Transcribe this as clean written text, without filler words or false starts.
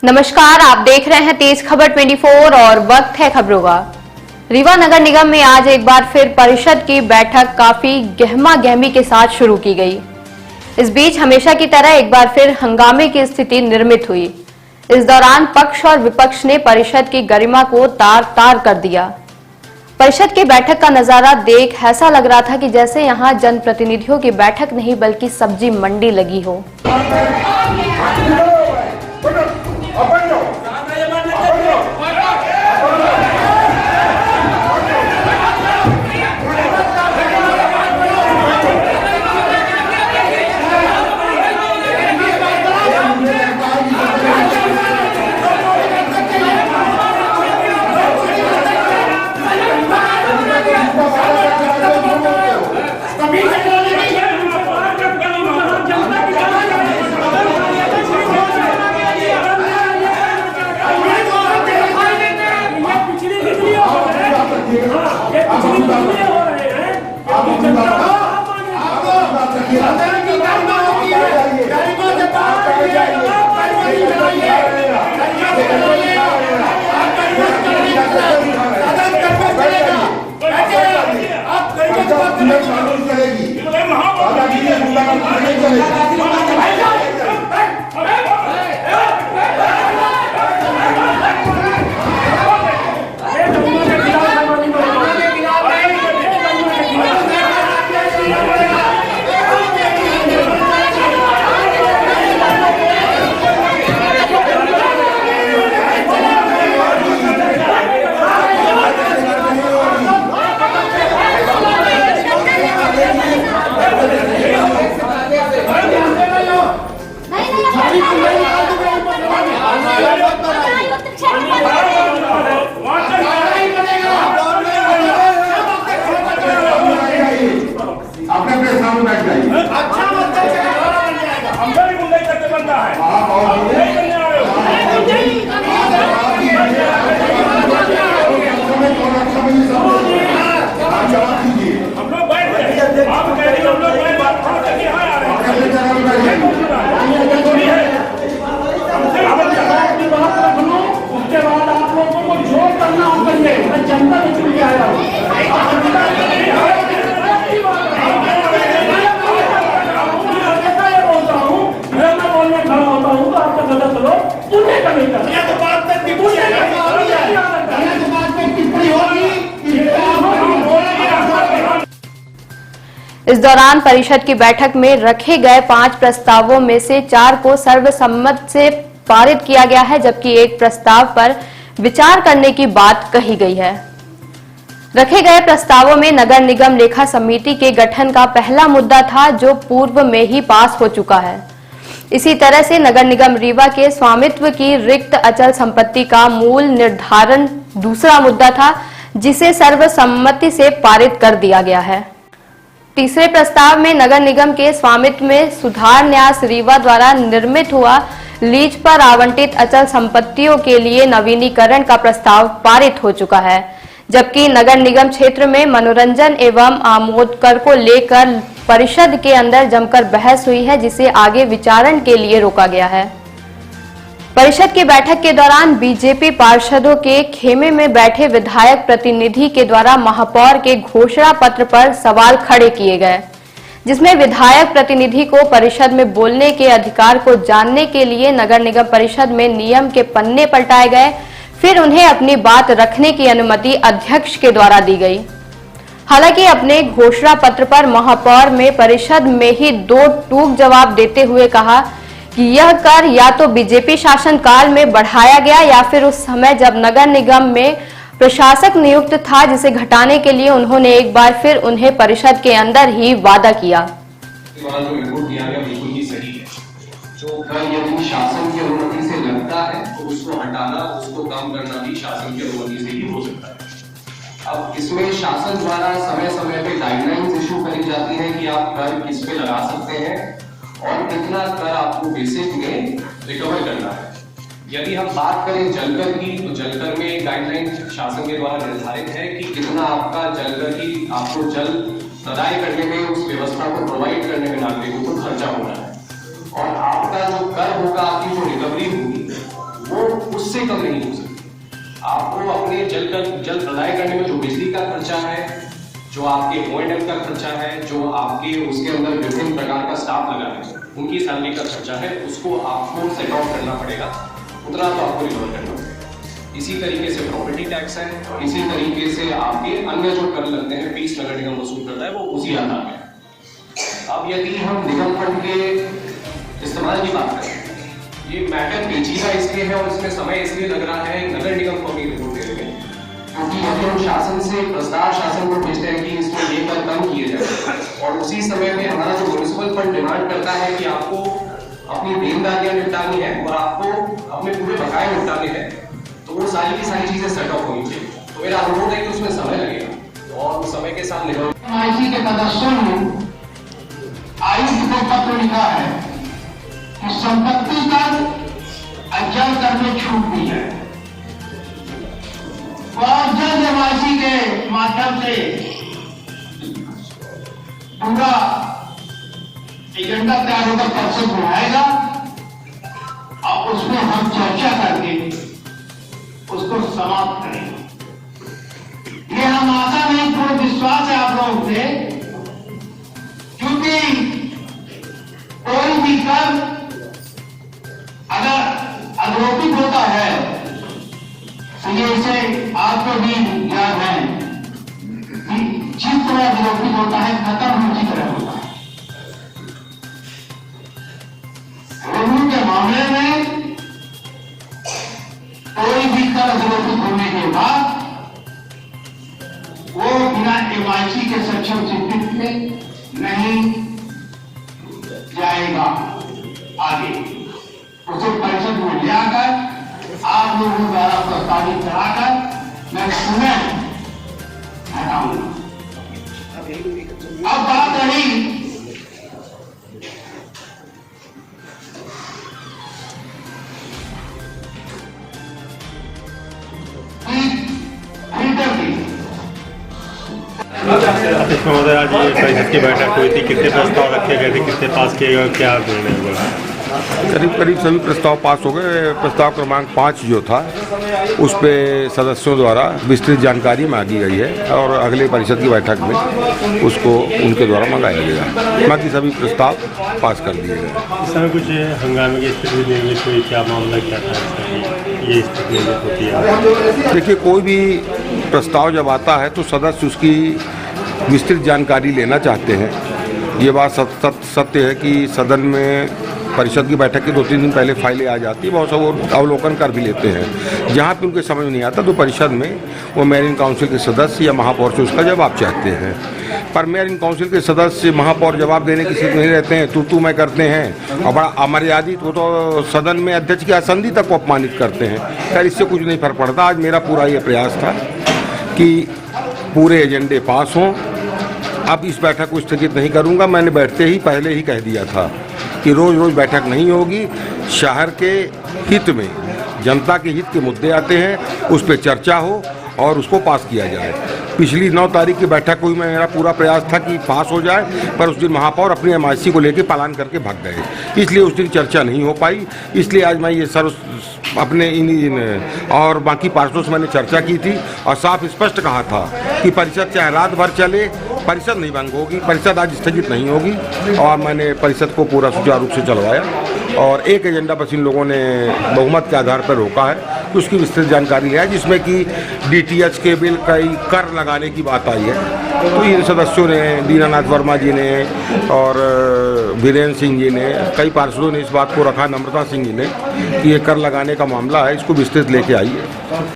नमस्कार, आप देख रहे हैं तेज खबर 24 और वक्त है खबरों का। रीवा नगर निगम में आज एक बार फिर परिषद की बैठक काफी गहमा गहमी के साथ शुरू की गई। इस बीच हमेशा की तरह एक बार फिर हंगामे की स्थिति निर्मित हुई। इस दौरान पक्ष और विपक्ष ने परिषद की गरिमा को तार तार कर दिया। परिषद की बैठक का नजारा देख ऐसा लग रहा था कि जैसे यहाँ जनप्रतिनिधियों की बैठक नहीं बल्कि सब्जी मंडी लगी हो। इस दौरान परिषद की बैठक में रखे गए 5 प्रस्तावों में से 4 को सर्वसम्मत से पारित किया गया है, जबकि एक प्रस्ताव पर विचार करने की बात कही गई है। रखे गए प्रस्तावों में नगर निगम लेखा समिति के गठन का पहला मुद्दा था, जो पूर्व में ही पास हो चुका है। इसी तरह से नगर निगम रीवा के स्वामित्व की रिक्त अचल संपत्ति का मूल निर्धारण दूसरा मुद्दा था, जिसे सर्वसम्मति से पारित कर दिया गया है। तीसरे प्रस्ताव में नगर निगम के स्वामित्व में सुधार न्यास रीवा द्वारा निर्मित हुआ लीज पर आवंटित अचल संपत्तियों के लिए नवीनीकरण का प्रस्ताव पारित हो चुका है, जबकि नगर निगम क्षेत्र में मनोरंजन एवं आमोद कर को लेकर परिषद के अंदर जमकर बहस हुई है, जिसे आगे विचारण के लिए रोका गया है। परिषद की बैठक के दौरान बीजेपी पार्षदों के खेमे में बैठे विधायक प्रतिनिधि के द्वारा महापौर के घोषणा पत्र पर सवाल खड़े किए गए, जिसमें विधायक प्रतिनिधि को परिषद में बोलने के अधिकार को जानने के लिए नगर निगम परिषद में नियम के पन्ने पलटाए गए। फिर उन्हें अपनी बात रखने की अनुमति अध्यक्ष के द्वारा दी गई। हालांकि अपने घोषणा पत्र पर महापौर में परिषद में ही 2 टूक जवाब देते हुए कहा कि यह कर या तो बीजेपी शासन काल में बढ़ाया गया या फिर उस समय जब नगर निगम में प्रशासक नियुक्त था, जिसे घटाने के लिए उन्होंने एक बार फिर उन्हें परिषद के अंदर ही वादा किया। जो इनपुट दिया गया बिल्कुल ही सही है। जो कर यदि शासन की अनुमति से लगता है तो उसको हटाना, उसको कम करना भी शासन की अनुमति से ही हो सकता है। अब इसमें शासन द्वारा समय समय पे गाइडलाइंस इशू करी जाती है कि आप कर किस पे लगा सकते हैं और कितना कर आपको बेसिक में रिकवर करना है। यदि हम बात करें जलकर की, तो जलकर में गाइडलाइन शासन के द्वारा निर्धारित है कि कितना आपका जलकर की आपको जल प्रदाय करने में, उस व्यवस्था को प्रोवाइड करने में नागरिकों को खर्चा होना है। और आपका जो कर होगा, आपकी जो रिकवरी होगी, वो उससे कम नहीं हो सकती। आपको अपने जल प्रदाय करने में जो बिजली का खर्चा है, जो आपके O&M का खर्चा है, जो आपके उसके अंदर विभिन्न प्रकार का स्टाफ लगा है, उनकी सैलरी का खर्चा है, उसको आपको सेट ऑफ करना पड़ेगा, उतना तो आपको रिकवर करना पड़ेगा। इसी तरीके से प्रॉपर्टी टैक्स है, इसी तरीके से आपके अन्य जो कर लगते हैं, फीस नगर निगम वसूल करता है, वो उसी आधार में। अब यदि हम निगम फंड के इस्तेमाल की बात करें, ये मैटर पेचीदा इसलिए है और इसमें समय इसलिए लग रहा है नगर निगम को अपनी रिपोर्ट देने में, क्योंकि यदि हम शासन से प्रस्ताव शासन को भेजते हैं कि इसमें ये कर कम किए जाए, और उसी समय में हमारा जो म्युनिसिपल फंड डिमांड करता है कि आपको अपनी देनदारियां निपटानी है और आपको अपने पूरे बकाये निपटाने हैं, तो वो सारी की सारी चीजें सेट ऑफ होनी चाहिए। तो मेरा अनुरोध है कि उसमें समय लगेगा और उस समय के साथ निगम MIC के सदस्यों ने आयुक्त को पत्र लिखा है कि संपत्ति कर अचल कर में छूट दी है और जल्द MIC के माध्यम से पूरा एजेंडा तैयार होकर परिषद में आएगा और उसमें हम चर्चा करके उसको समाप्त करेंगे। ये हम आशा नहीं, पूर्ण विश्वास है आप लोगों से, क्योंकि कोई भी कर अगर आरोपित होता है तो ये इसे आपको भी याद है कि जिस तरह आरोपित होता है खत्म उसी तरह होता है। रेवन्यू के मामले में कोई भी कर आरोपित होने के बाद वो बिना MIC के सक्षम स्वीकृति में नहीं जाएगा आगे, उसे परिषद में ले आकर आप लोगों द्वारा प्रस्तावित कराकर मैं पुनः हटाऊंगा। अब बात रही फिल्टर की। अध्यक्ष महोदय, आज ये परिषद की बैठक हुई थी, कितने प्रस्ताव रखे गए थे, कितने पास किए गए, क्या निर्णय हुआ? करीब सभी प्रस्ताव पास हो गए। प्रस्ताव क्रमांक 5 जो था उस पे सदस्यों द्वारा विस्तृत जानकारी मांगी गई है और अगले परिषद की बैठक में उसको उनके द्वारा मंगाया गया। बाकी सभी प्रस्ताव पास कर दिए गए। इस समय कुछ हंगामे की स्थिति निर्मित हुई, क्या मामला क्या था ये स्थिति निर्मित होती है? देखिए, कोई भी प्रस्ताव जब आता है तो सदस्य उसकी विस्तृत जानकारी लेना चाहते हैं। ये बात सत्य है कि सदन में परिषद की बैठक के 2-3 दिन पहले फाइलें आ जाती है, बहुत सब वो अवलोकन कर भी लेते हैं। जहाँ पे उनके समझ नहीं आता तो परिषद में वो मेयरिंग काउंसिल के सदस्य या महापौर से उसका जवाब चाहते हैं। पर मेयरिंग काउंसिल के सदस्य महापौर जवाब देने की स्थिति नहीं रहते हैं, तू मैं करते हैं और बड़ा अमर्यादित, वो तो सदन में अध्यक्ष की आसंदी तक को अपमानित करते हैं। खैर, इससे कुछ नहीं फर्क पड़ता। आज मेरा पूरा ये प्रयास था कि पूरे एजेंडे पास हों। अब इस बैठक को स्थगित नहीं करूँगा। मैंने बैठते ही पहले ही कह दिया था कि रोज रोज बैठक नहीं होगी। शहर के हित में, जनता के हित के मुद्दे आते हैं, उस पर चर्चा हो और उसको पास किया जाए। पिछली 9 तारीख की बैठक हुई, मेरा पूरा प्रयास था कि पास हो जाए, पर उस दिन महापौर अपनी MIC को लेकर पलायन करके भाग गए, इसलिए उस दिन चर्चा नहीं हो पाई। इसलिए आज मैं ये अपने इन और बाकी पार्षदों से मैंने चर्चा की थी और साफ स्पष्ट कहा था कि परिषद चाहे रात भर चले, परिषद नहीं भंग होगी, परिषद आज स्थगित नहीं होगी। और मैंने परिषद को पूरा सुचारू रूप से चलवाया और एक एजेंडा बस इन लोगों ने बहुमत के आधार पर रोका है, तो उसकी विस्तृत जानकारी लिया, जिसमें कि DTH के बिल कई कर लगाने की बात आई है। तो इन सदस्यों ने, दीनानाथ वर्मा जी ने और वीरेंद्र सिंह जी ने, कई पार्षदों ने इस बात को रखा, नम्रता सिंह जी ने, कि ये कर लगाने का मामला है, इसको विस्तृत लेके आइए।